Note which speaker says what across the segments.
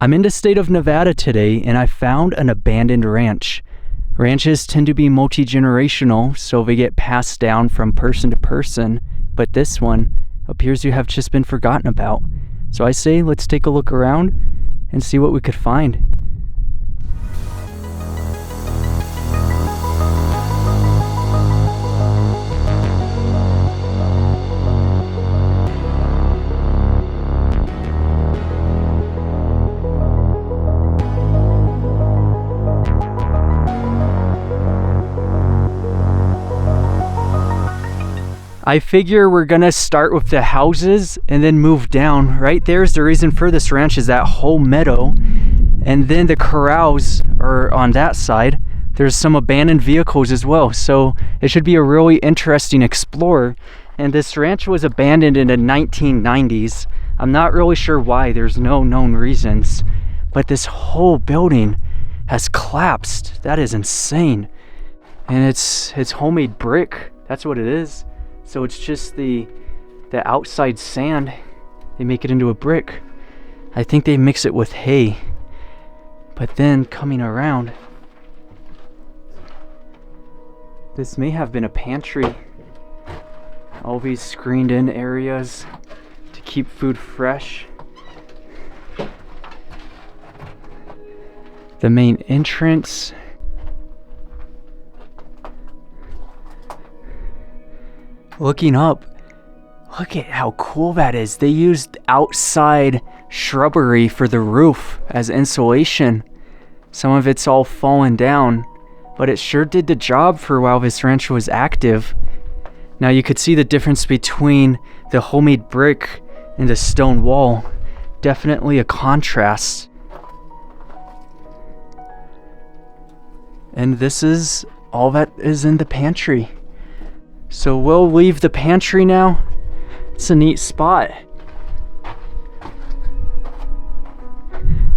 Speaker 1: I'm in the state of Nevada today, and I found an abandoned ranch. Ranches tend to be multi-generational, so they get passed down from person to person, but this one appears to have just been forgotten about. So I say let's take a look around and see what we could find. I figure we're gonna start with the houses and then move down. Right there's the reason for this ranch, is that whole meadow, and then the corrals are on that side. There's some abandoned vehicles as well, so it should be a really interesting explore. And this ranch was abandoned in the 1990s. I'm not really sure why, there's no known reasons, but this whole building has collapsed. That is insane. And it's homemade brick, that's what it is. So it's just the outside sand, they make it into a brick. I think they mix it with hay. But then coming around, this may have been a pantry. All these screened in areas to keep food fresh. The main entrance. Looking up, look at how cool that is. They used outside shrubbery for the roof as insulation. Some of it's all fallen down, but it sure did the job for while this ranch was active. Now you could see the difference between the homemade brick and the stone wall. Definitely a contrast. And this is all that is in the pantry. So we'll leave the pantry now. It's a neat spot.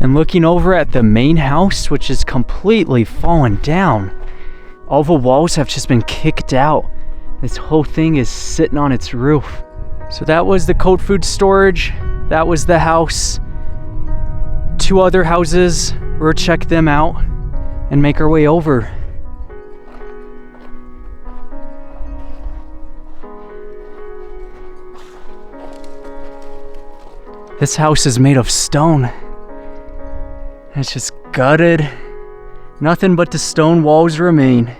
Speaker 1: And looking over at the main house, which is completely fallen down. All the walls have just been kicked out. This whole thing is sitting on its roof. So that was the cold food storage. That was the house. 2 other houses. We'll check them out and make our way over. This house is made of stone. It's just gutted. Nothing but the stone walls remain.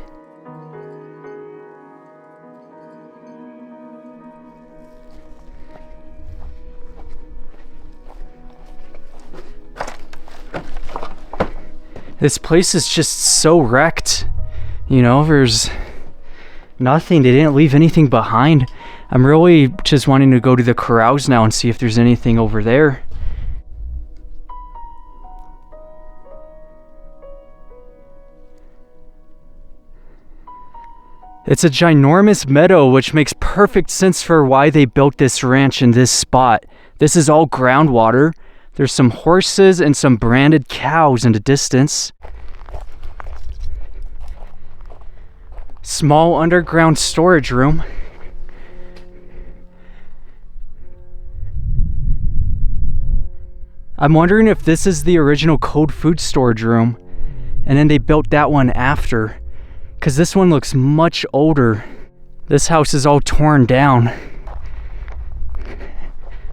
Speaker 1: This place is just so wrecked. You know, there's nothing. They didn't leave anything behind. I'm really just wanting to go to the corrals now and see if there's anything over there. It's a ginormous meadow, which makes perfect sense for why they built this ranch in this spot. This is all groundwater. There's some horses and some branded cows in the distance. Small underground storage room. I'm wondering if this is the original cold food storage room, and then they built that one after, because this one looks much older. This house is all torn down,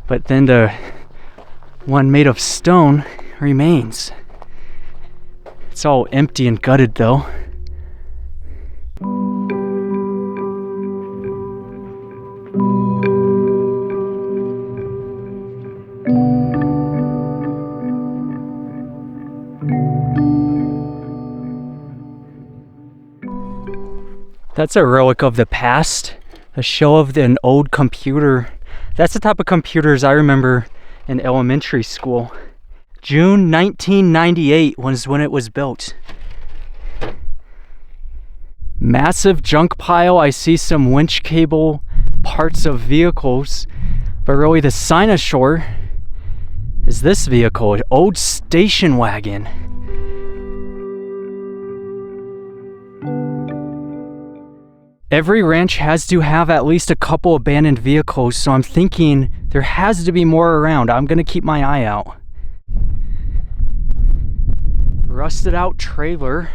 Speaker 1: but then the one made of stone remains. It's all empty and gutted though. That's a relic of the past, a show of an old computer. That's the type of computers I remember in elementary school. June 1998 was when it was built. Massive junk pile. I see some winch cable, parts of vehicles, but really the sign ashore is this vehicle, an old station wagon. Every ranch has to have at least a couple abandoned vehicles, so I'm thinking there has to be more around. I'm gonna keep my eye out. rusted out trailer.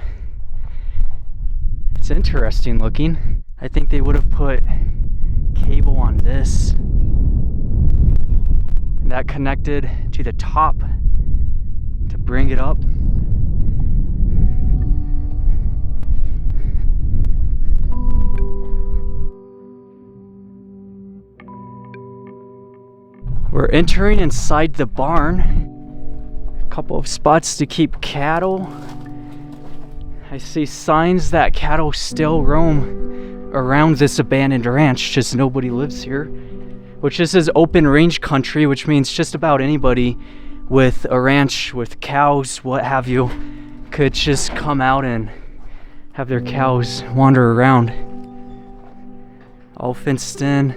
Speaker 1: It's interesting looking. I think they would have put cable on this. And that connected to the top to bring it up. We're entering inside the barn. A couple of spots to keep cattle. I see signs that cattle still roam around this abandoned ranch, just nobody lives here. Which this is open range country, which means just about anybody with a ranch, with cows, what have you, could just come out and have their cows wander around. All fenced in.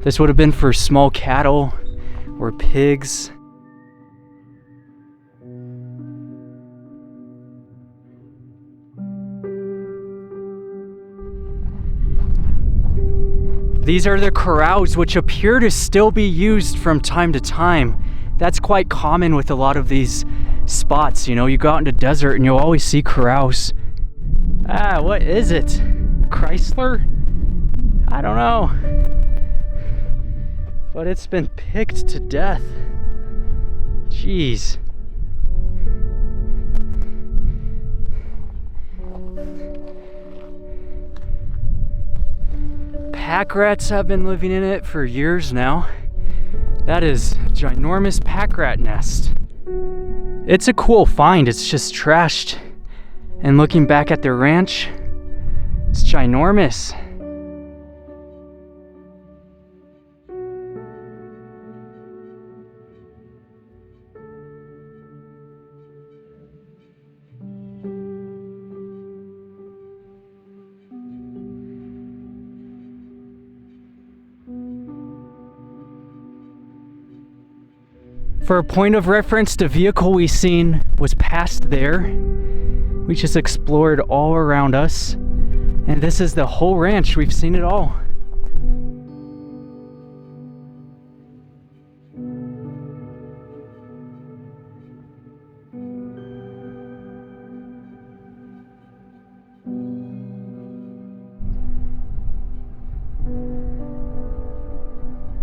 Speaker 1: This would have been for small cattle or pigs. These are the corrals, which appear to still be used from time to time. That's quite common with a lot of these spots. You know, you go out in the desert and you'll always see corrals. Ah, what is it? Chrysler? I don't know. But it's been picked to death. Jeez. Pack rats have been living in it for years now. That is a ginormous pack rat nest. It's a cool find, it's just trashed. And looking back at the ranch, it's ginormous. For a point of reference, the vehicle we seen was past there. We just explored all around us. And this is the whole ranch. We've seen it all.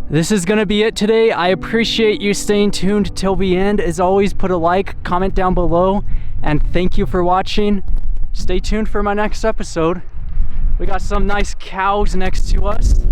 Speaker 1: This is gonna be it today. I appreciate you staying tuned till the end. As always, put a like, comment down below, and thank you for watching. Stay tuned for my next episode. We got some nice cows next to us.